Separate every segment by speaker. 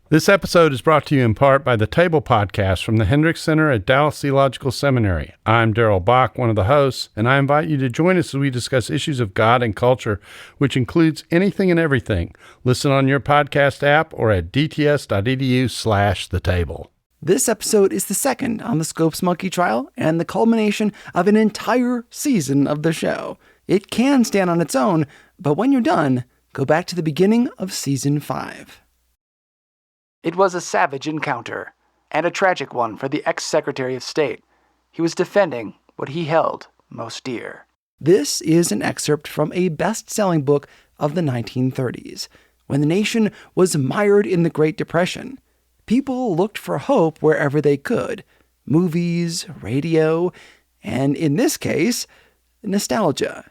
Speaker 1: This episode is brought to you in part by the Table Podcast from the Hendricks Center at Dallas Theological Seminary. I'm Darrell Bach, one of the hosts, and I invite you to join us as we discuss issues of God and culture, which includes anything and everything. Listen on your podcast app or at dts.edu/thetable.
Speaker 2: This episode is the second on the Scopes Monkey trial and the culmination of an entire season of the show. It can stand on its own, but when you're done, go back to the beginning of Season 5.
Speaker 3: It was a savage encounter, and a tragic one for the ex-Secretary of State. He was defending what he held most dear.
Speaker 2: This is an excerpt from a best-selling book of the 1930s. When the nation was mired in the Great Depression, people looked for hope wherever they could. Movies, radio, and in this case, nostalgia.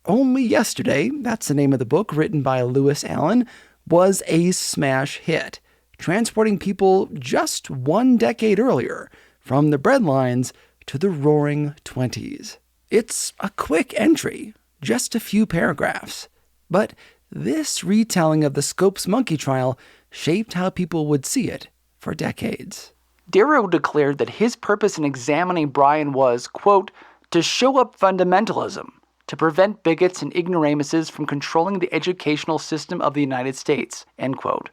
Speaker 2: Only Yesterday, that's the name of the book written by Lewis Allen, was a smash hit, transporting people just one decade earlier from the breadlines to the roaring 20s. It's a quick entry, just a few paragraphs. But this retelling of the Scopes Monkey trial shaped how people would see it for decades.
Speaker 3: Darrow declared that his purpose in examining Bryan was, quote, to show up fundamentalism, to prevent bigots and ignoramuses from controlling the educational system of the United States, end quote.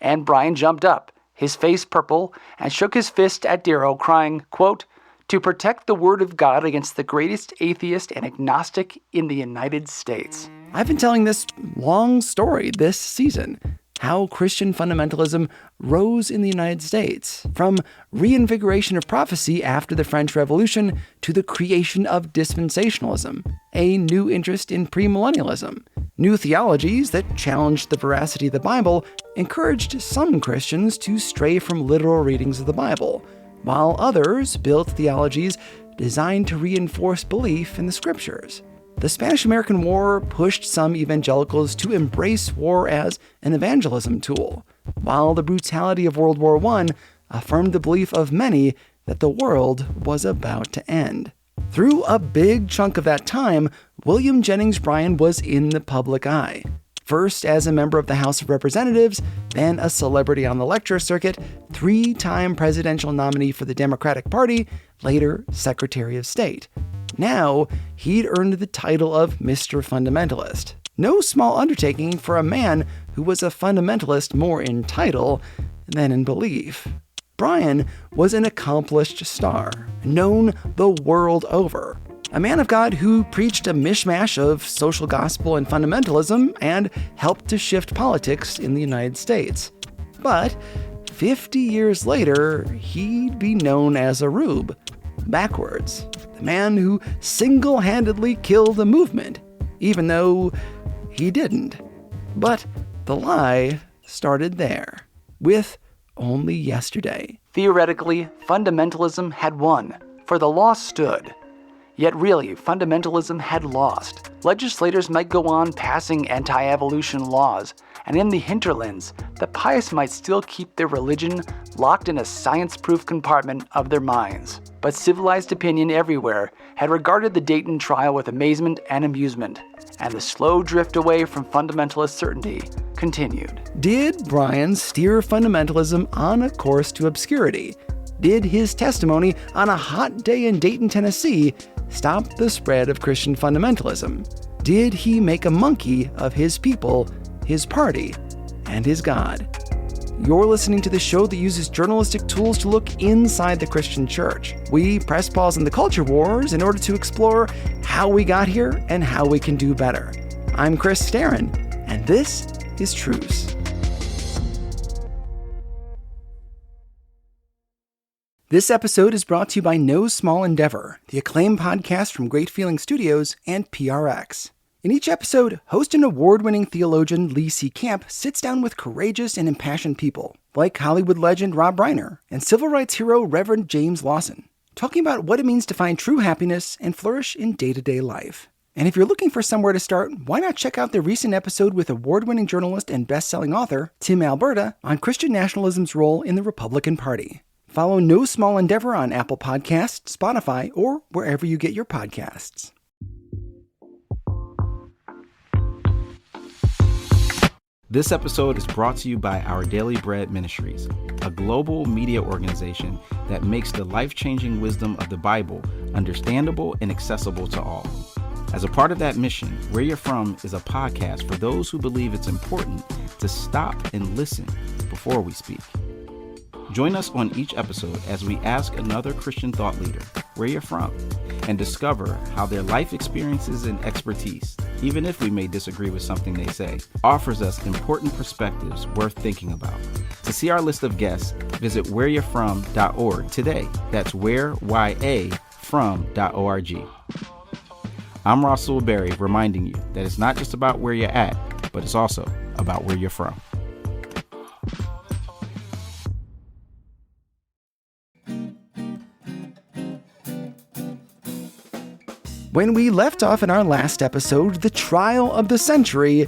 Speaker 3: And Bryan jumped up, his face purple, and shook his fist at Darrow, crying, quote, to protect the word of God against the greatest atheist and agnostic in the United States.
Speaker 2: I've been telling this long story this season, how Christian fundamentalism rose in the United States, from reinvigoration of prophecy after the French Revolution to the creation of dispensationalism, a new interest in premillennialism. New theologies that challenged the veracity of the Bible encouraged some Christians to stray from literal readings of the Bible, while others built theologies designed to reinforce belief in the Scriptures. The Spanish-American War pushed some evangelicals to embrace war as an evangelism tool, while the brutality of World War I affirmed the belief of many that the world was about to end. Through a big chunk of that time, William Jennings Bryan was in the public eye. First as a member of the House of Representatives, then a celebrity on the lecture circuit, 3-time presidential nominee for the Democratic Party, later Secretary of State. Now, he'd earned the title of Mr. Fundamentalist. No small undertaking for a man who was a fundamentalist more in title than in belief. Bryan was an accomplished star, known the world over. A man of God who preached a mishmash of social gospel and fundamentalism and helped to shift politics in the United States. But 50 years later, he'd be known as a rube, backwards. The man who single-handedly killed a movement, even though he didn't. But the lie started there, with Only Yesterday.
Speaker 3: Theoretically, fundamentalism had won, for the law stood. Yet really, fundamentalism had lost. Legislators might go on passing anti-evolution laws, and in the hinterlands, the pious might still keep their religion locked in a science-proof compartment of their minds. But civilized opinion everywhere had regarded the Dayton trial with amazement and amusement, and the slow drift away from fundamentalist certainty continued.
Speaker 2: Did Bryan steer fundamentalism on a course to obscurity? Did his testimony on a hot day in Dayton, Tennessee, stop the spread of Christian fundamentalism? Did he make a monkey of his people, his party, and his God? You're listening to the show that uses journalistic tools to look inside the Christian church. We press pause on the culture wars in order to explore how we got here and how we can do better. I'm Chris Starrin, and this is Truce. This episode is brought to you by No Small Endeavor, the acclaimed podcast from Great Feeling Studios and PRX. In each episode, host and award-winning theologian Lee C. Camp sits down with courageous and impassioned people, like Hollywood legend Rob Reiner and civil rights hero Reverend James Lawson, talking about what it means to find true happiness and flourish in day-to-day life. And if you're looking for somewhere to start, why not check out the recent episode with award-winning journalist and best-selling author Tim Alberta on Christian nationalism's role in the Republican Party. Follow No Small Endeavor on Apple Podcasts, Spotify, or wherever you get your podcasts.
Speaker 4: This episode is brought to you by Our Daily Bread Ministries, a global media organization that makes the life-changing wisdom of the Bible understandable and accessible to all. As a part of that mission, Where You're From is a podcast for those who believe it's important to stop and listen before we speak. Join us on each episode as we ask another Christian thought leader where you're from and discover how their life experiences and expertise, even if we may disagree with something they say, offers us important perspectives worth thinking about. To see our list of guests, visit whereyou'refrom.org today. That's whereyafrom.org. I'm Russell Berry, reminding you that it's not just about where you're at, but it's also about where you're from.
Speaker 2: When we left off in our last episode, the trial of the century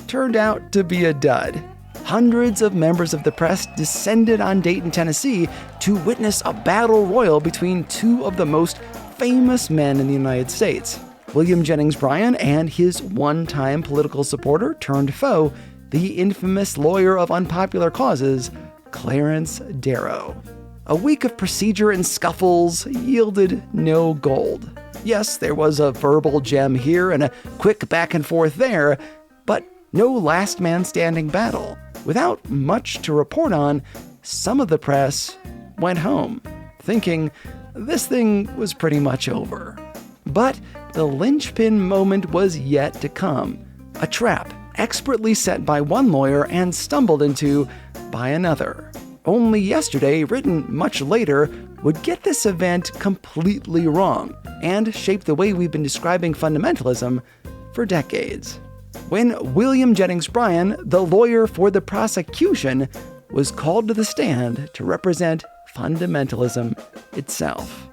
Speaker 2: turned out to be a dud. Hundreds of members of the press descended on Dayton, Tennessee to witness a battle royal between two of the most famous men in the United States, William Jennings Bryan and his one-time political supporter turned foe, the infamous lawyer of unpopular causes, Clarence Darrow. A week of procedure and scuffles yielded no gold. Yes, there was a verbal gem here and a quick back and forth there, but no last man standing battle. Without much to report on, some of the press went home, thinking this thing was pretty much over. But the linchpin moment was yet to come, a trap expertly set by one lawyer and stumbled into by another. Only yesterday, written much later, would get this event completely wrong and shape the way we've been describing fundamentalism for decades. When William Jennings Bryan, the lawyer for the prosecution, was called to the stand to represent fundamentalism itself.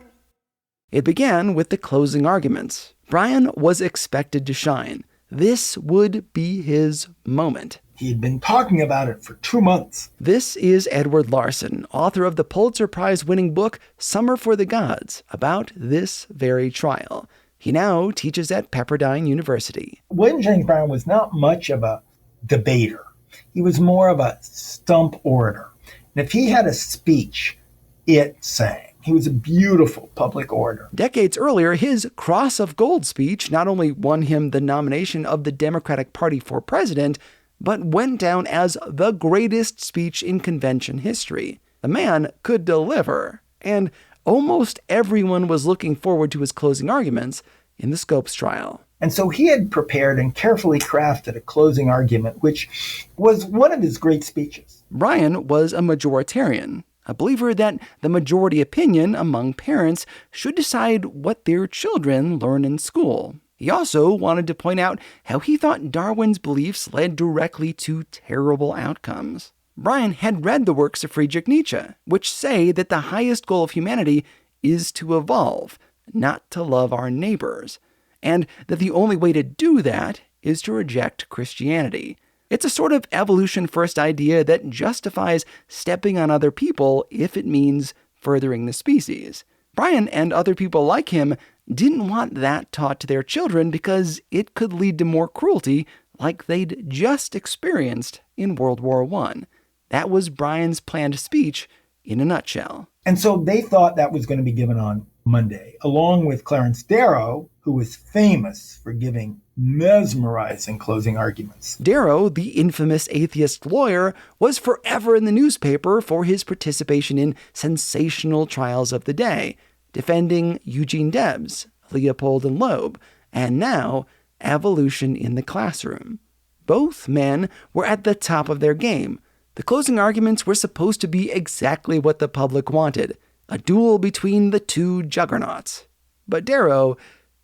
Speaker 2: It began with the closing arguments. Bryan was expected to shine. This would be his moment.
Speaker 5: He'd been talking about it for 2 months.
Speaker 2: This is Edward Larson, author of the Pulitzer Prize-winning book Summer for the Gods, about this very trial. He now teaches at Pepperdine University.
Speaker 5: William Jennings Bryan was not much of a debater. He was more of a stump orator. And if he had a speech, it sang. He was a beautiful public orator.
Speaker 2: Decades earlier, his Cross of Gold speech not only won him the nomination of the Democratic Party for president, but went down as the greatest speech in convention history. The man could deliver, and almost everyone was looking forward to his closing arguments in the Scopes trial.
Speaker 5: And so he had prepared and carefully crafted a closing argument, which was one of his great speeches.
Speaker 2: Bryan was a majoritarian, a believer that the majority opinion among parents should decide what their children learn in school. He also wanted to point out how he thought Darwin's beliefs led directly to terrible outcomes. Bryan had read the works of Friedrich Nietzsche, which say that the highest goal of humanity is to evolve, not to love our neighbors, and that the only way to do that is to reject Christianity. It's a sort of evolution-first idea that justifies stepping on other people if it means furthering the species. Bryan and other people like him didn't want that taught to their children because it could lead to more cruelty like they'd just experienced in World War I. That was Bryan's planned speech in a nutshell.
Speaker 5: And so they thought that was going to be given on Monday, along with Clarence Darrow, who was famous for giving mesmerizing closing arguments.
Speaker 2: Darrow, the infamous atheist lawyer, was forever in the newspaper for his participation in sensational trials of the day, defending Eugene Debs, Leopold and Loeb, and now evolution in the classroom. Both men were at the top of their game. The closing arguments were supposed to be exactly what the public wanted, a duel between the two juggernauts. But Darrow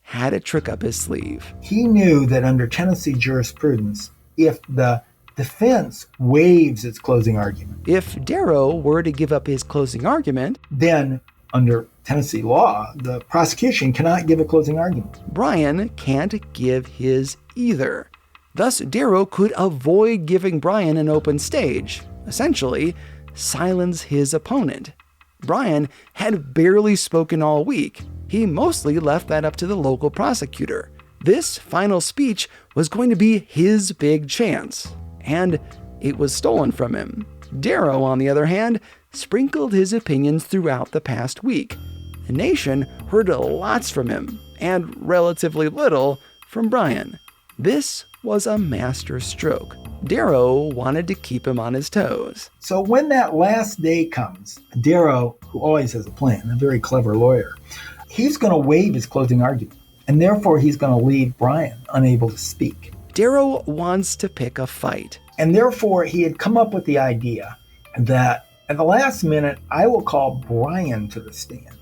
Speaker 2: had a trick up his sleeve.
Speaker 5: He knew that under Tennessee jurisprudence, if the defense waives its closing argument,
Speaker 2: If Darrow were to give up his closing argument,
Speaker 5: then under Tennessee law, the prosecution cannot give a closing argument.
Speaker 2: Bryan can't give his either. Thus, Darrow could avoid giving Bryan an open stage, essentially silence his opponent. Bryan had barely spoken all week. He mostly left that up to the local prosecutor. This final speech was going to be his big chance. and it was stolen from him. Darrow, on the other hand, sprinkled his opinions throughout the past week. The nation heard lots from him, and relatively little from Bryan. This was a masterstroke. Darrow wanted to keep him on his toes.
Speaker 5: So when that last day comes, Darrow, who always has a plan, a very clever lawyer, he's going to waive his closing argument, and therefore he's going to leave Bryan unable to speak.
Speaker 2: Darrow wants to pick a fight.
Speaker 5: And therefore he had come up with the idea that at the last minute, I will call Bryan to the stand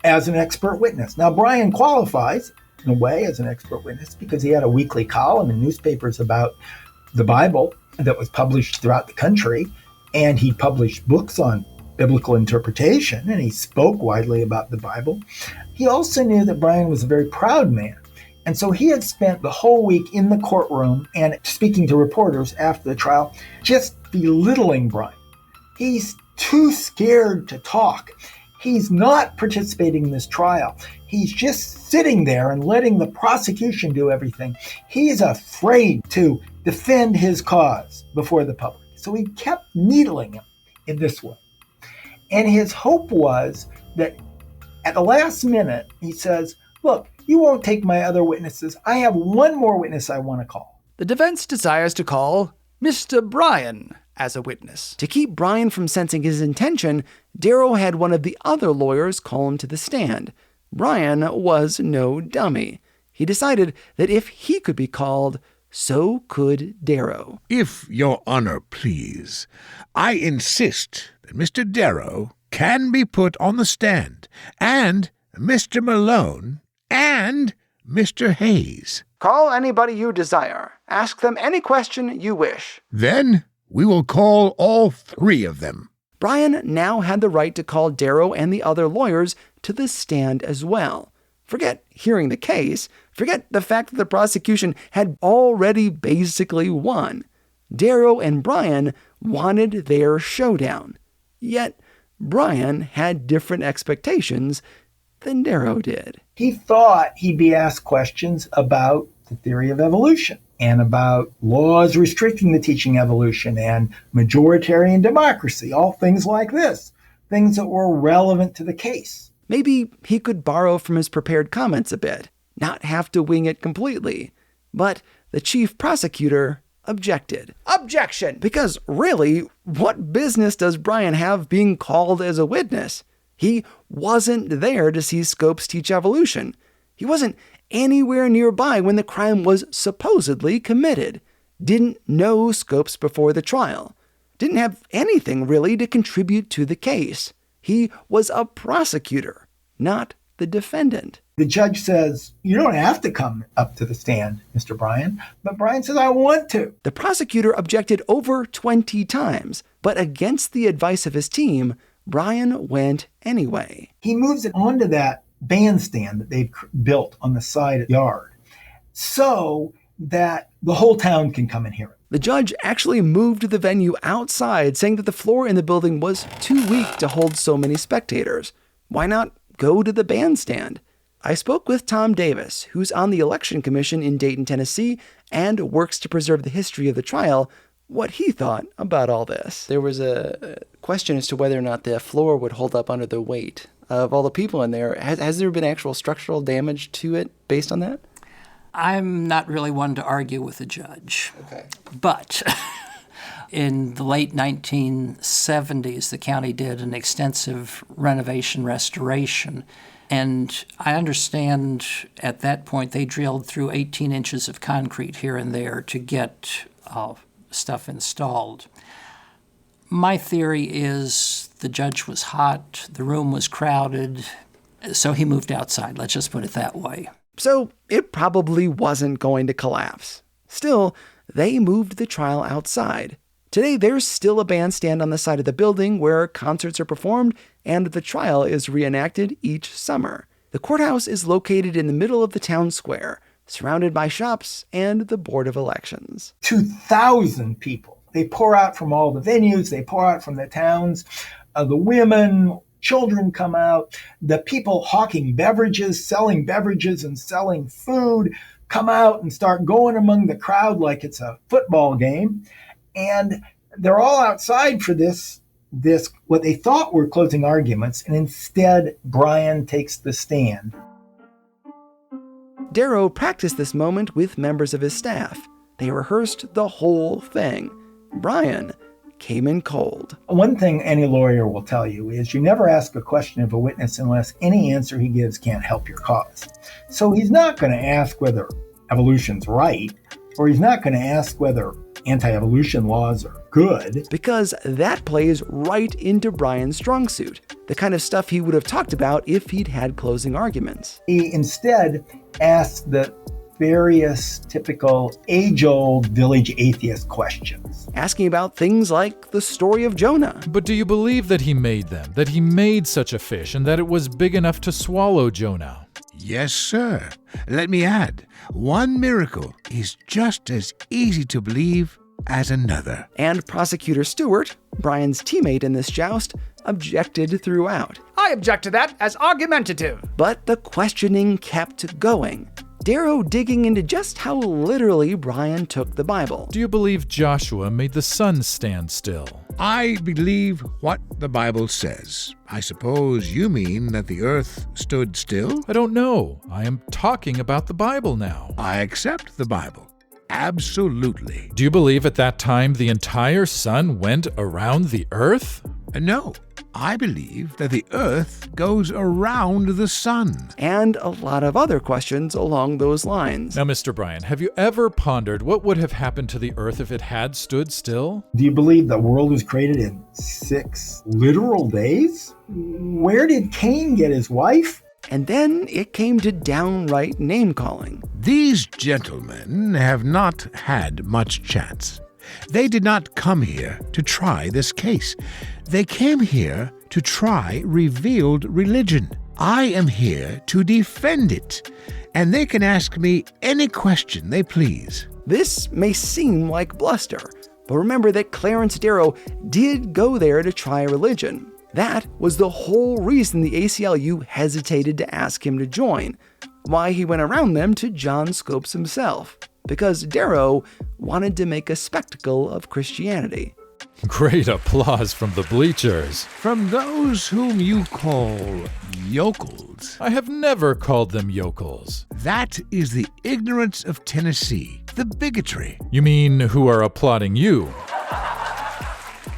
Speaker 5: as an expert witness. Now, Bryan qualifies in a way as an expert witness because he had a weekly column in newspapers about the Bible that was published throughout the country, and he published books on biblical interpretation, and he spoke widely about the Bible. He also knew that Bryan was a very proud man, and so he had spent the whole week in the courtroom and speaking to reporters after the trial, just belittling Bryan. He's too scared to talk. He's not participating in this trial. He's just sitting there and letting the prosecution do everything. He's afraid to defend his cause before the public. So he kept needling him in this way. And his hope was that at the last minute, he says, look, you won't take my other witnesses. I have one more witness I want to call.
Speaker 2: The defense desires to call Mr. Bryan as a witness. To keep Bryan from sensing his intention, Darrow had one of the other lawyers call him to the stand. Bryan was no dummy. He decided that if he could be called, so could Darrow.
Speaker 6: If your honor please, I insist that Mr. Darrow can be put on the stand, and Mr. Malone, and Mr. Hayes.
Speaker 2: Call anybody you desire. Ask them any question you wish.
Speaker 6: Then we will call all three of them.
Speaker 2: Bryan now had the right to call Darrow and the other lawyers to the stand as well. Forget hearing the case. Forget the fact that the prosecution had already basically won. Darrow and Bryan wanted their showdown. Yet, Bryan had different expectations than Darrow did.
Speaker 5: He thought he'd be asked questions about the theory of evolution and about laws restricting the teaching evolution and majoritarian democracy, all things like this, things that were relevant to the case.
Speaker 2: Maybe he could borrow from his prepared comments a bit, not have to wing it completely. But the chief prosecutor objected. Objection! Because really, what business does Bryan have being called as a witness? He wasn't there to see Scopes teach evolution. He wasn't anywhere nearby when the crime was supposedly committed. Didn't know Scopes before the trial. Didn't have anything really to contribute to the case. He was a prosecutor, not the defendant.
Speaker 5: The judge says, you don't have to come up to the stand, Mr. Bryan. But Bryan says, I want to.
Speaker 2: The prosecutor objected over 20 times, but against the advice of his team, Bryan went anyway.
Speaker 5: He moves it onto that bandstand that they've built on the side of the yard so that the whole town can come and hear it.
Speaker 2: The judge actually moved the venue outside, saying that the floor in the building was too weak to hold so many spectators. Why not go to the bandstand? I spoke with Tom Davis, who's on the Election Commission in Dayton, Tennessee, and works to preserve the history of the trial, what he thought about all this. There was a question as to whether or not the floor would hold up under the weight of all the people in there. Has there been actual structural damage to it based on that?
Speaker 7: I'm not really one to argue with the judge.
Speaker 2: Okay.
Speaker 7: But in the late 1970s, the county did an extensive renovation restoration. And I understand at that point they drilled through 18 inches of concrete here and there to get stuff installed. My theory is the judge was hot, the room was crowded, so he moved outside. Let's just put it that way.
Speaker 2: So it probably wasn't going to collapse. Still, they moved the trial outside. Today, there's still a bandstand on the side of the building where concerts are performed and the trial is reenacted each summer. The courthouse is located in the middle of the town square, surrounded by shops and the Board of Elections.
Speaker 5: 2,000 people. They pour out from all the venues. They pour out from the towns. The women, children come out. The people hawking beverages, selling beverages and selling food come out and start going among the crowd like it's a football game. And they're all outside for this what they thought were closing arguments, and instead Bryan takes the stand.
Speaker 2: Darrow practiced this moment with members of his staff. They rehearsed the whole thing. Bryan came in cold.
Speaker 5: One thing any lawyer will tell you is you never ask a question of a witness unless any answer he gives can't help your cause. So he's not going to ask whether evolution's right, or he's not going to ask whether anti-evolution laws are good.
Speaker 2: Because that plays right into Bryan's strong suit, the kind of stuff he would have talked about if he'd had closing arguments.
Speaker 5: He instead asked the various typical age-old village atheist questions.
Speaker 2: Asking about things like the story of Jonah.
Speaker 8: But do you believe that he made them, that he made such a fish, and that it was big enough to swallow Jonah?
Speaker 6: Yes, sir. Let me add, one miracle is just as easy to believe as another.
Speaker 2: And Prosecutor Stewart, Bryan's teammate in this joust, objected throughout.
Speaker 9: I object to that as argumentative.
Speaker 2: But the questioning kept going. Darrow digging into just how literally Bryan took the Bible.
Speaker 8: Do you believe Joshua made the sun stand still?
Speaker 6: I believe what the Bible says. I suppose you mean that the earth stood still?
Speaker 8: I don't know. I am talking about the Bible now.
Speaker 6: I accept the Bible. Absolutely.
Speaker 8: Do you believe at that time the entire sun went around the earth?
Speaker 6: No. I believe that the earth goes around the sun.
Speaker 2: And a lot of other questions along those lines.
Speaker 8: Now, Mr. Bryan, have you ever pondered what would have happened to the earth if it had stood still?
Speaker 5: Do you believe the world was created in 6 literal days? Where did Cain get his wife?
Speaker 2: And then it came to downright name-calling.
Speaker 6: These gentlemen have not had much chance. They did not come here to try this case. They came here to try revealed religion. I am here to defend it, and they can ask me any question they please.
Speaker 2: This may seem like bluster, but remember that Clarence Darrow did go there to try religion. That was the whole reason the ACLU hesitated to ask him to join, why he went around them to John Scopes himself, because Darrow wanted to make a spectacle of Christianity.
Speaker 8: Great applause from the bleachers.
Speaker 6: From those whom you call yokels.
Speaker 8: I have never called them yokels.
Speaker 6: That is the ignorance of Tennessee, the bigotry.
Speaker 8: You mean who are applauding you?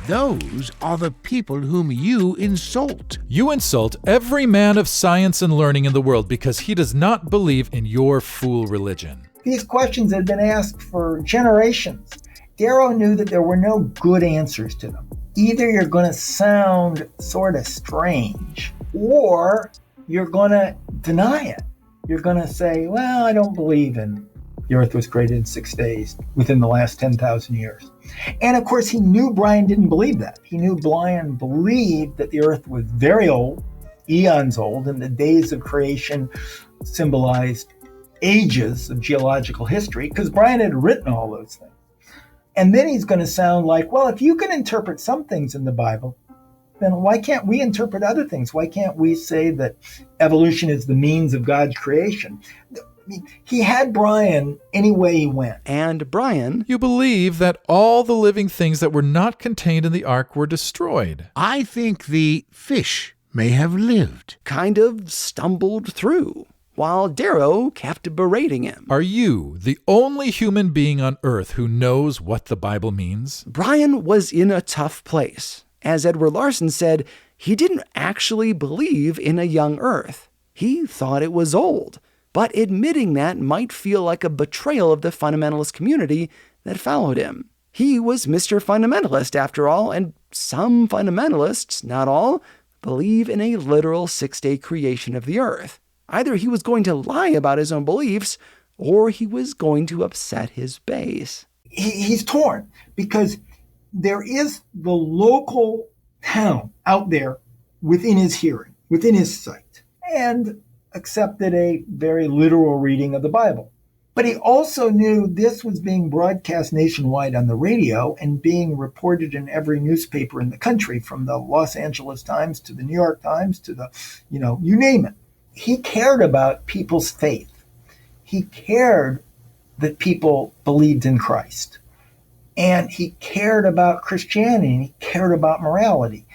Speaker 6: Those are the people whom you insult.
Speaker 8: You insult every man of science and learning in the world because he does not believe in your fool religion.
Speaker 5: These questions had been asked for generations. Darrow knew that there were no good answers to them. Either you're going to sound sort of strange, or you're going to deny it. You're going to say, well, I don't believe in the earth was created in 6 days within the last 10,000 years. And of course, he knew Bryan didn't believe that. He knew Bryan believed that the earth was very old, eons old, and the days of creation symbolized ages of geological history, because Bryan had written all those things. And then he's going to sound like, well, if you can interpret some things in the Bible, then why can't we interpret other things? Why can't we say that evolution is the means of God's creation? I mean, he had Bryan any way he went.
Speaker 2: And Bryan,
Speaker 8: you believe that all the living things that were not contained in the ark were destroyed.
Speaker 6: I think the fish may have lived.
Speaker 2: kind of stumbled through, while Darrow kept berating him.
Speaker 8: Are you the only human being on earth who knows what the Bible means?
Speaker 2: Bryan was in a tough place. As Edward Larson said, he didn't actually believe in a young earth. He thought it was old. But admitting that might feel like a betrayal of the fundamentalist community that followed him. He was Mr. Fundamentalist after all, and some fundamentalists, not all, believe in a literal 6-day creation of the earth. Either he was going to lie about his own beliefs, or he was going to upset his base.
Speaker 5: He's torn because there is the local town out there within his hearing, within his sight, and accepted a very literal reading of the Bible. But he also knew this was being broadcast nationwide on the radio and being reported in every newspaper in the country, from the Los Angeles Times to the New York Times to the, you name it. He cared about people's faith. He cared that people believed in Christ. And he cared about Christianity, and he cared about morality.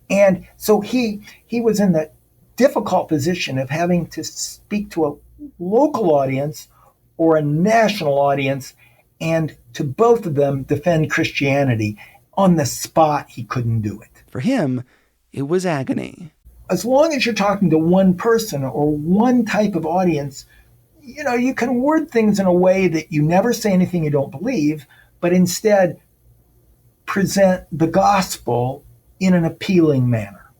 Speaker 5: And so he was in the difficult position of having to speak to a local audience or a national audience, and to both of them defend Christianity. On the spot, he couldn't do it.
Speaker 2: For him, it was agony.
Speaker 5: As long as you're talking to one person or one type of audience, you can word things in a way that you never say anything you don't believe, but instead present the gospel in an appealing manner.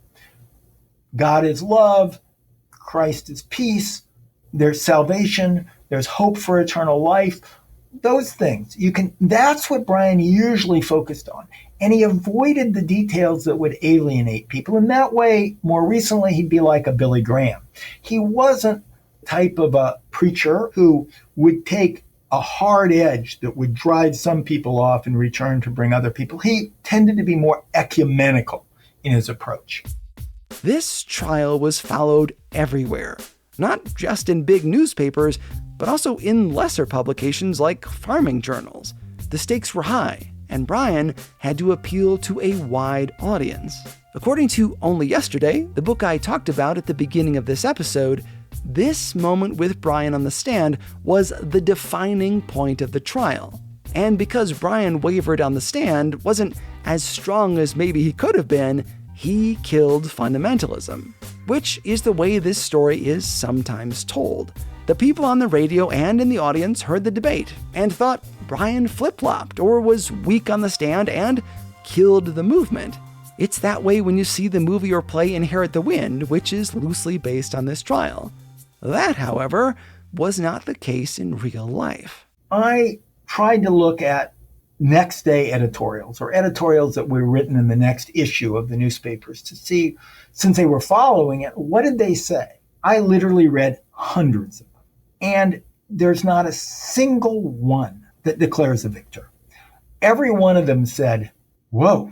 Speaker 5: God is love, Christ is peace, there's salvation, there's hope for eternal life. Those things. That's what Bryan usually focused on. And he avoided the details that would alienate people. And that way, more recently, he'd be like a Billy Graham. He wasn't the type of a preacher who would take a hard edge that would drive some people off in return to bring other people. He tended to be more ecumenical in his approach.
Speaker 2: This trial was followed everywhere, not just in big newspapers, but also in lesser publications like farming journals. The stakes were high, and Bryan had to appeal to a wide audience. According to Only Yesterday, the book I talked about at the beginning of this episode, this moment with Bryan on the stand was the defining point of the trial. And because Bryan wavered on the stand wasn't as strong as maybe he could have been, he killed fundamentalism, which is the way this story is sometimes told. The people on the radio and in the audience heard the debate and thought Bryan flip-flopped or was weak on the stand and killed the movement. It's that way when you see the movie or play Inherit the Wind, which is loosely based on this trial. That, however, was not the case in real life.
Speaker 5: I tried to look at next day editorials or editorials that were written in the next issue of the newspapers to see, since they were following it, what did they say? I literally read hundreds of them. And there's not a single one that declares a victor. Every one of them said, whoa,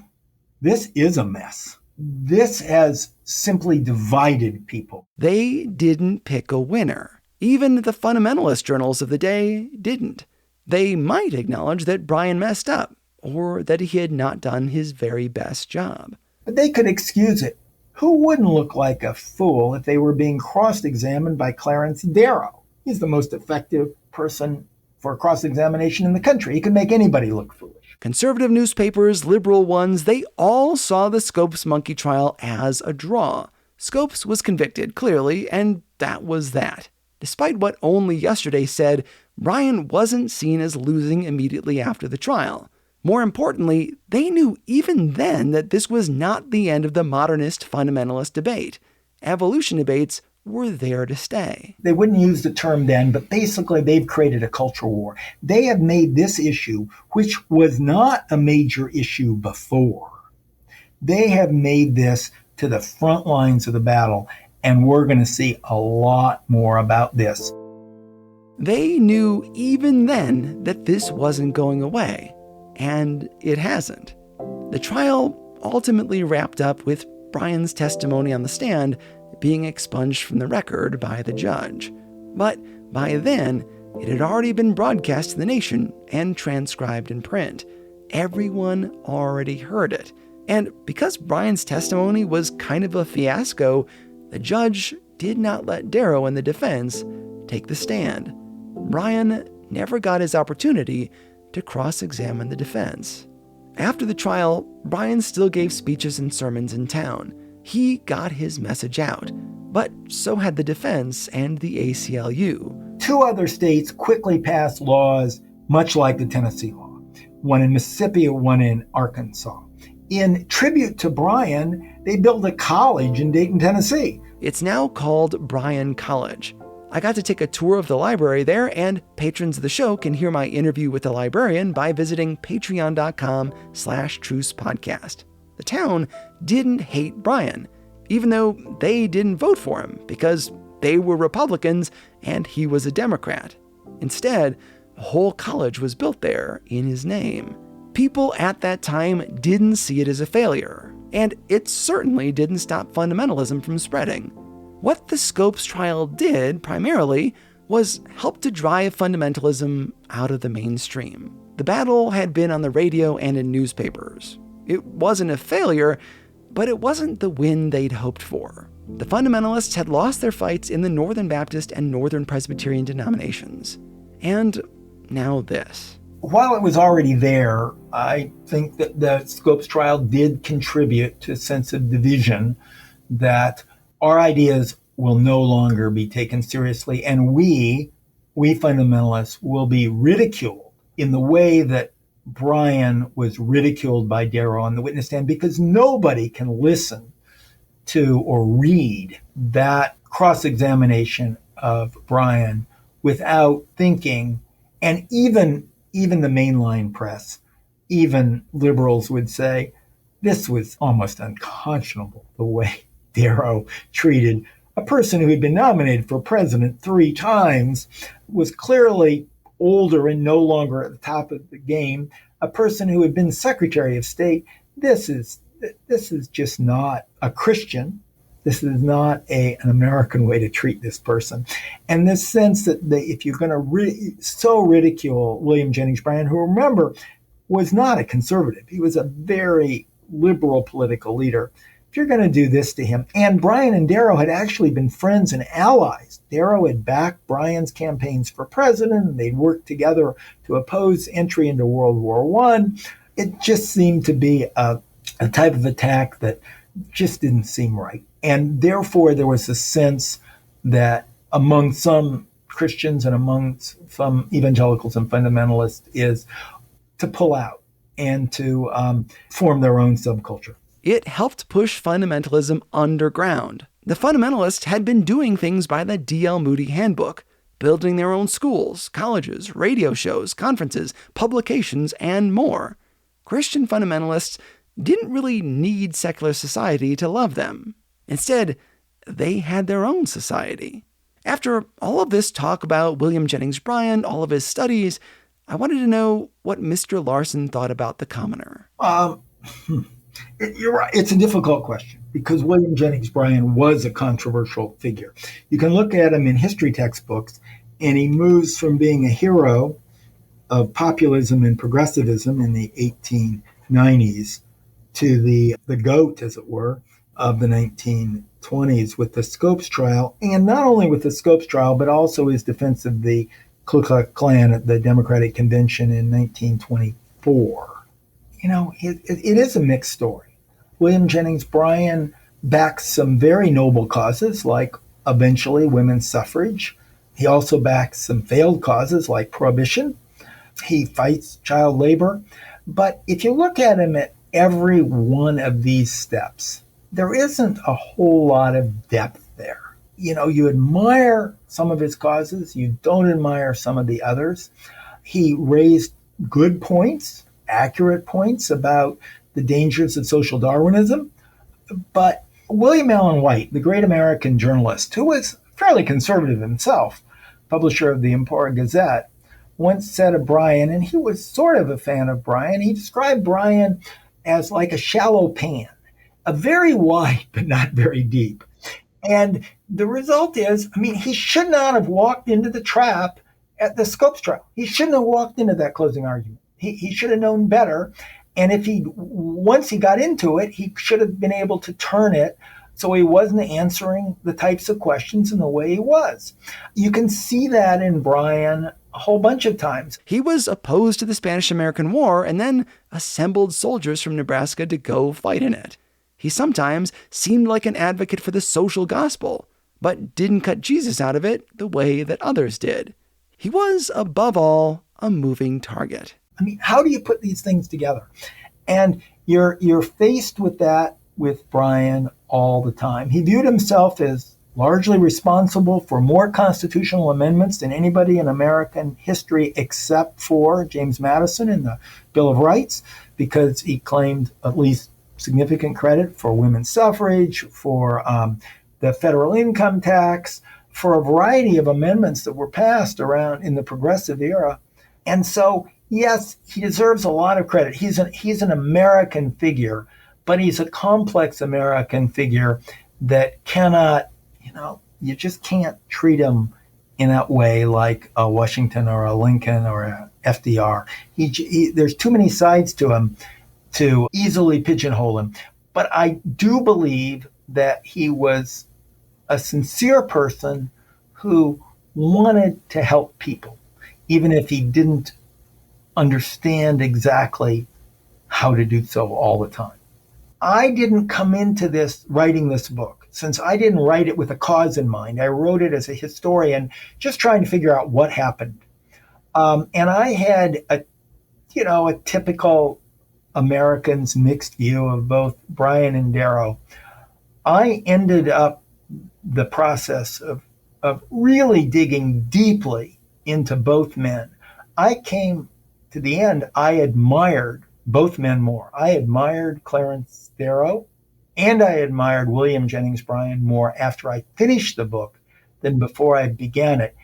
Speaker 5: this is a mess. This has simply divided people.
Speaker 2: They didn't pick a winner. Even the fundamentalist journals of the day didn't. They might acknowledge that Bryan messed up, or that he had not done his very best job.
Speaker 5: But they could excuse it. Who wouldn't look like a fool if they were being cross-examined by Clarence Darrow? He's the most effective person for cross-examination in the country. He can make anybody look foolish.
Speaker 2: Conservative newspapers, liberal ones, they all saw the Scopes monkey trial as a draw. Scopes was convicted, clearly, and that was that. Despite what Only Yesterday said, Bryan wasn't seen as losing immediately after the trial. More importantly, they knew even then that this was not the end of the modernist fundamentalist debate. Evolution debates were there to stay.
Speaker 5: They wouldn't use the term then, but basically they've created a culture war. They have made this issue, which was not a major issue before, they have made this to the front lines of the battle, and we're going to see a lot more about this.
Speaker 2: They knew even then that this wasn't going away, and it hasn't. The trial ultimately wrapped up with Bryan's testimony on the stand being expunged from the record by the judge. But by then, it had already been broadcast to the nation and transcribed in print. Everyone already heard it. And because Bryan's testimony was kind of a fiasco, the judge did not let Darrow and the defense take the stand. Bryan never got his opportunity to cross-examine the defense. After the trial, Bryan still gave speeches and sermons in town. He got his message out, but so had the defense and the ACLU.
Speaker 5: 2 other states quickly passed laws much like the Tennessee law, one in Mississippi and one in Arkansas. In tribute to Bryan, they built a college in Dayton, Tennessee.
Speaker 2: It's now called Bryan College. I got to take a tour of the library there, and patrons of the show can hear my interview with the librarian by visiting patreon.com/trucepodcast. The town didn't hate Bryan, even though they didn't vote for him because they were Republicans and he was a Democrat. Instead, a whole college was built there in his name. People at that time didn't see it as a failure, and it certainly didn't stop fundamentalism from spreading. What the Scopes trial did, primarily, was help to drive fundamentalism out of the mainstream. The battle had been on the radio and in newspapers. It wasn't a failure, but it wasn't the win they'd hoped for. The fundamentalists had lost their fights in the Northern Baptist and Northern Presbyterian denominations. And now this.
Speaker 5: While it was already there, I think that the Scopes trial did contribute to a sense of division, that our ideas will no longer be taken seriously, and we fundamentalists will be ridiculed in the way that Bryan was ridiculed by Darrow on the witness stand, because nobody can listen to or read that cross-examination of Bryan without thinking, and even the mainline press, even liberals would say, this was almost unconscionable, the way Darrow treated a person who had been nominated for president 3 times, was clearly older and no longer at the top of the game, a person who had been Secretary of State. This is just not a Christian. This is not an American way to treat this person. And this sense that if you're going to so ridicule William Jennings Bryan, who, remember, was not a conservative. He was a very liberal political leader. If you're going to do this to him, and Bryan and Darrow had actually been friends and allies. Darrow had backed Bryan's campaigns for president, and they'd worked together to oppose entry into World War I. It just seemed to be a type of attack that just didn't seem right. And therefore, there was a sense that among some Christians and among some evangelicals and fundamentalists is to pull out and to form their own subculture.
Speaker 2: It helped push fundamentalism underground. The fundamentalists had been doing things by the D.L. Moody Handbook, building their own schools, colleges, radio shows, conferences, publications, and more. Christian fundamentalists didn't really need secular society to love them. Instead, they had their own society. After all of this talk about William Jennings Bryan, all of his studies, I wanted to know what Mr. Larson thought about the commoner.
Speaker 5: You're right. It's a difficult question because William Jennings Bryan was a controversial figure. You can look at him in history textbooks, and he moves from being a hero of populism and progressivism in the 1890s to the GOAT, as it were, of the 1920s with the Scopes trial, and not only with the Scopes trial, but also his defense of the Ku Klux Klan at the Democratic Convention in 1924. You know, it is a mixed story. William Jennings Bryan backs some very noble causes, like eventually women's suffrage. He also backs some failed causes like prohibition. He fights child labor. But if you look at him at every one of these steps, there isn't a whole lot of depth there. You know, you admire some of his causes, you don't admire some of the others. He raised good points, accurate points about the dangers of social Darwinism. But William Allen White, the great American journalist, who was fairly conservative himself, publisher of the Emporia Gazette, once said of Bryan, and he was sort of a fan of Bryan, he described Bryan as like a shallow pan, a very wide but not very deep. And the result is, I mean, he should not have walked into the trap at the Scopes trial. He shouldn't have walked into that closing argument. He should have known better. And once he got into it, he should have been able to turn it so he wasn't answering the types of questions in the way he was. You can see that in Bryan a whole bunch of times.
Speaker 2: He was opposed to the Spanish-American War and then assembled soldiers from Nebraska to go fight in it. He sometimes seemed like an advocate for the social gospel, but didn't cut Jesus out of it the way that others did. He was, above all, a moving target.
Speaker 5: I mean, how do you put these things together? And you're faced with that with Bryan all the time. He viewed himself as largely responsible for more constitutional amendments than anybody in American history except for James Madison in the Bill of Rights, because he claimed at least significant credit for women's suffrage, for the federal income tax, for a variety of amendments that were passed around in the progressive era. And so, yes, he deserves a lot of credit. He's an American figure, but he's a complex American figure that cannot, you just can't treat him in that way like a Washington or a Lincoln or a FDR. There's too many sides to him to easily pigeonhole him. But I do believe that he was a sincere person who wanted to help people, even if he didn't understand exactly how to do so all the time. I didn't come into this writing this book, since I didn't write it with a cause in mind. I wrote it as a historian, just trying to figure out what happened. And I had a typical American's mixed view of both Bryan and Darrow. I ended up the process of really digging deeply into both men. I came to the end, I admired both men more. I admired Clarence Darrow and I admired William Jennings Bryan more after I finished the book than before I began it.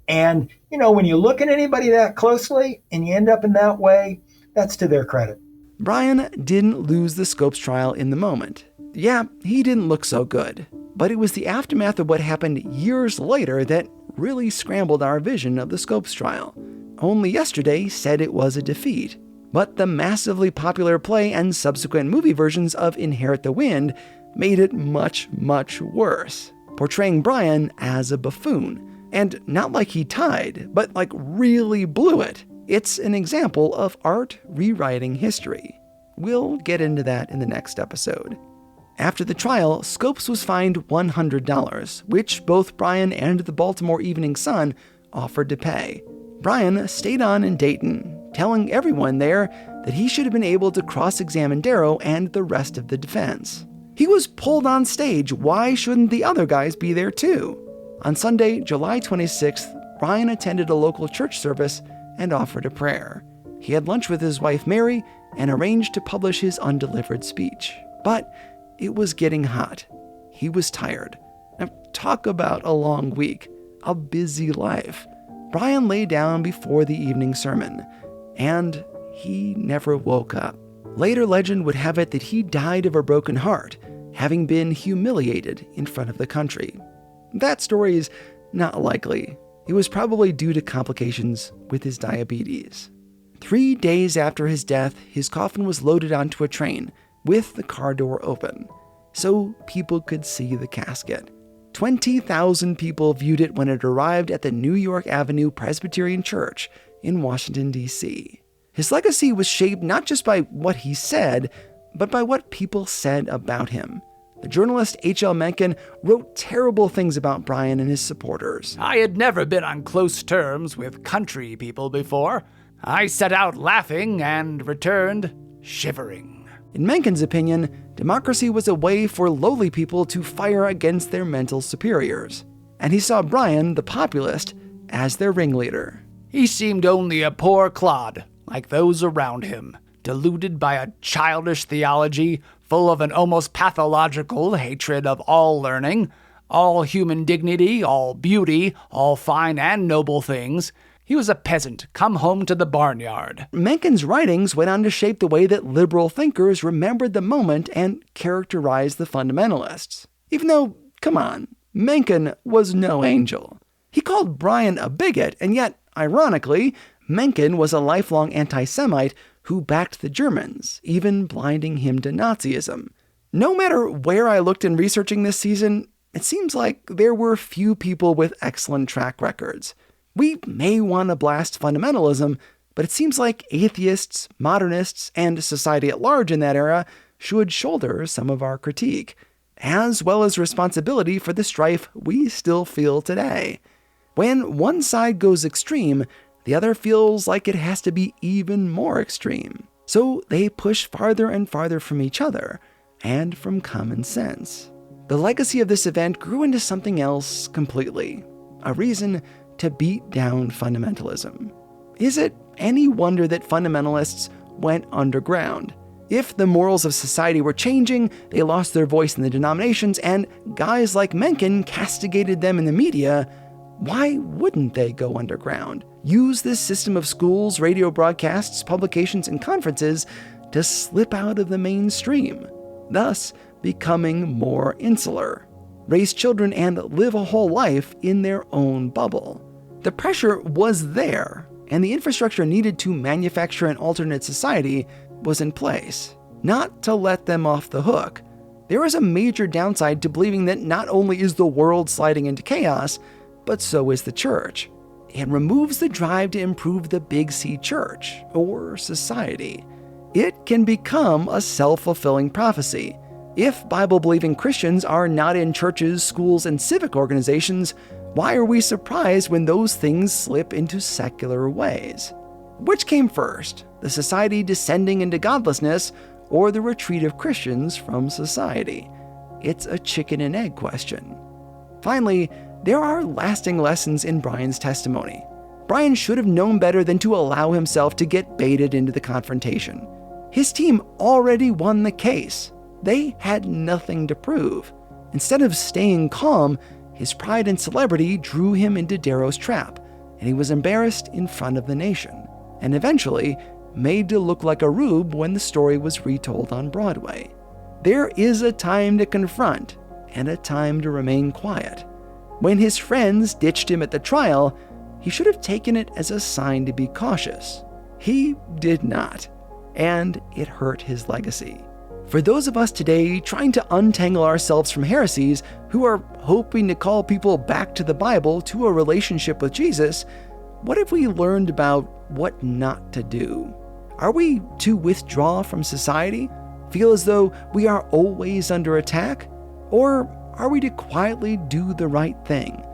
Speaker 5: And, when you look at anybody that closely and you end up in that way, that's to their credit.
Speaker 2: Bryan didn't lose the Scopes trial in the moment. Yeah, he didn't look so good. But it was the aftermath of what happened years later that really scrambled our vision of the Scopes trial. Only yesterday said it was a defeat. But the massively popular play and subsequent movie versions of Inherit the Wind made it much, much worse, portraying Bryan as a buffoon. And not like he tied, but like really blew it. It's an example of art rewriting history. We'll get into that in the next episode. After the trial, Scopes was fined $100, which both Bryan and the Baltimore Evening Sun offered to pay. Bryan stayed on in Dayton, telling everyone there that he should have been able to cross-examine Darrow and the rest of the defense. He was pulled on stage. Why shouldn't the other guys be there too? On Sunday, July 26th, Bryan attended a local church service and offered a prayer. He had lunch with his wife Mary and arranged to publish his undelivered speech. But it was getting hot. He was tired. Now, talk about a long week, a busy life. Bryan lay down before the evening sermon, and he never woke up. Later legend would have it that he died of a broken heart, having been humiliated in front of the country. That story is not likely. It was probably due to complications with his diabetes. 3 days after his death, his coffin was loaded onto a train with the car door open, so people could see the casket. 20,000 people viewed it when it arrived at the New York Avenue Presbyterian Church in Washington, D.C. His legacy was shaped not just by what he said, but by what people said about him. The journalist H.L. Mencken wrote terrible things about Bryan and his supporters.
Speaker 9: I had never been on close terms with country people before. I set out laughing and returned shivering.
Speaker 2: In Mencken's opinion, democracy was a way for lowly people to fire against their mental superiors. And he saw Bryan, the populist, as their ringleader.
Speaker 9: He seemed only a poor clod, like those around him, deluded by a childish theology full of an almost pathological hatred of all learning, all human dignity, all beauty, all fine and noble things. He was a peasant come home to the barnyard.
Speaker 2: Mencken's writings went on to shape the way that liberal thinkers remembered the moment and characterized the fundamentalists. Even though, come on, Mencken was no angel. He called Bryan a bigot, and yet, ironically, Mencken was a lifelong anti-Semite who backed the Germans, even blinding him to Nazism. No matter where I looked in researching this season, it seems like there were few people with excellent track records. We may want to blast fundamentalism, but it seems like atheists, modernists, and society at large in that era should shoulder some of our critique, as well as responsibility for the strife we still feel today. When one side goes extreme, the other feels like it has to be even more extreme. So they push farther and farther from each other, and from common sense. The legacy of this event grew into something else completely. A reason to beat down fundamentalism. Is it any wonder that fundamentalists went underground? If the morals of society were changing, they lost their voice in the denominations, and guys like Mencken castigated them in the media, why wouldn't they go underground? Use this system of schools, radio broadcasts, publications, and conferences to slip out of the mainstream, thus becoming more insular, raise children, and live a whole life in their own bubble. The pressure was there, and the infrastructure needed to manufacture an alternate society was in place. Not to let them off the hook. There is a major downside to believing that not only is the world sliding into chaos, but so is the church. It removes the drive to improve the Big C church, or society. It can become a self-fulfilling prophecy. If Bible-believing Christians are not in churches, schools, and civic organizations, why are we surprised when those things slip into secular ways? Which came first, the society descending into godlessness, or the retreat of Christians from society? It's a chicken and egg question. Finally, there are lasting lessons in Bryan's testimony. Bryan should have known better than to allow himself to get baited into the confrontation. His team already won the case. They had nothing to prove. Instead of staying calm, his pride and celebrity drew him into Darrow's trap, and he was embarrassed in front of the nation, and eventually made to look like a rube when the story was retold on Broadway. There is a time to confront, and a time to remain quiet. When his friends ditched him at the trial, he should have taken it as a sign to be cautious. He did not, and it hurt his legacy. For those of us today trying to untangle ourselves from heresies who are hoping to call people back to the Bible, to a relationship with Jesus, what have we learned about what not to do? Are we to withdraw from society, feel as though we are always under attack? Or are we to quietly do the right thing,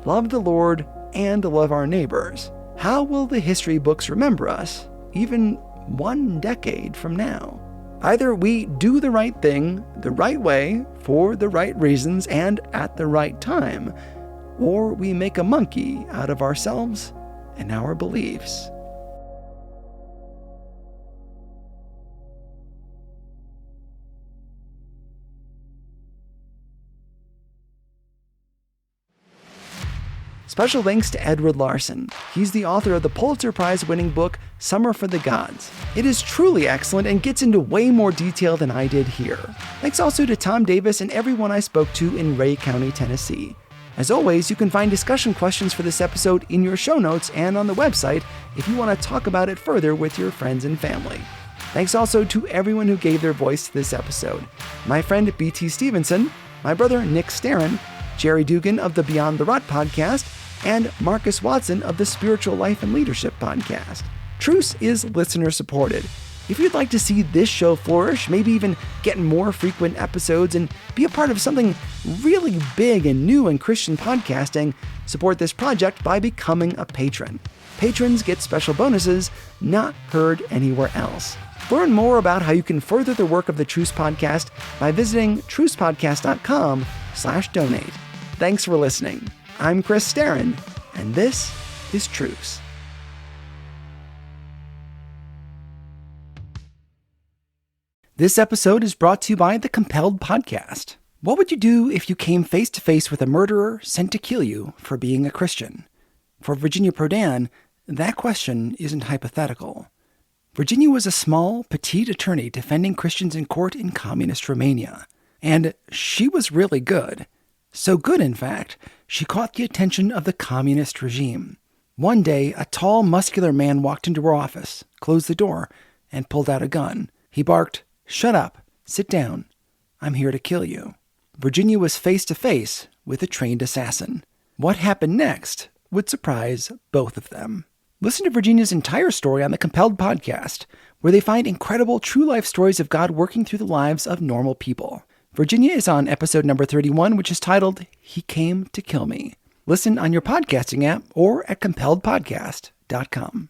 Speaker 2: love the Lord and love our neighbors? How will the history books remember us, even 1 decade from now? Either we do the right thing, the right way, for the right reasons, and at the right time, or we make a monkey out of ourselves and our beliefs. Special thanks to Edward Larson. He's the author of the Pulitzer Prize-winning book, Summer for the Gods. It is truly excellent and gets into way more detail than I did here. Thanks also to Tom Davis and everyone I spoke to in Rhea County, Tennessee. As always, you can find discussion questions for this episode in your show notes and on the website if you want to talk about it further with your friends and family. Thanks also to everyone who gave their voice to this episode. My friend B.T. Stevenson, my brother Nick Starrin, Jerry Dugan of the Beyond the Rut podcast, and Marcus Watson of the Spiritual Life and Leadership podcast. Truce is listener-supported. If you'd like to see this show flourish, maybe even get more frequent episodes and be a part of something really big and new in Christian podcasting, support this project by becoming a patron. Patrons get special bonuses not heard anywhere else. Learn more about how you can further the work of the Truce Podcast by visiting trucepodcast.com/donate. Thanks for listening. I'm Chris Starrin, and this is Truce. This episode is brought to you by the Compelled Podcast. What would you do if you came face to face with a murderer sent to kill you for being a Christian? For Virginia Prodan, that question isn't hypothetical. Virginia was a small, petite attorney defending Christians in court in communist Romania. And she was really good. So good, in fact, she caught the attention of the communist regime. One day, a tall, muscular man walked into her office, closed the door, and pulled out a gun. He barked, "Shut up, sit down, I'm here to kill you." Virginia was face to face with a trained assassin. What happened next would surprise both of them. Listen to Virginia's entire story on the Compelled Podcast, where they find incredible true life stories of God working through the lives of normal people. Virginia is on episode number 31, which is titled, He Came to Kill Me. Listen on your podcasting app or at compelledpodcast.com.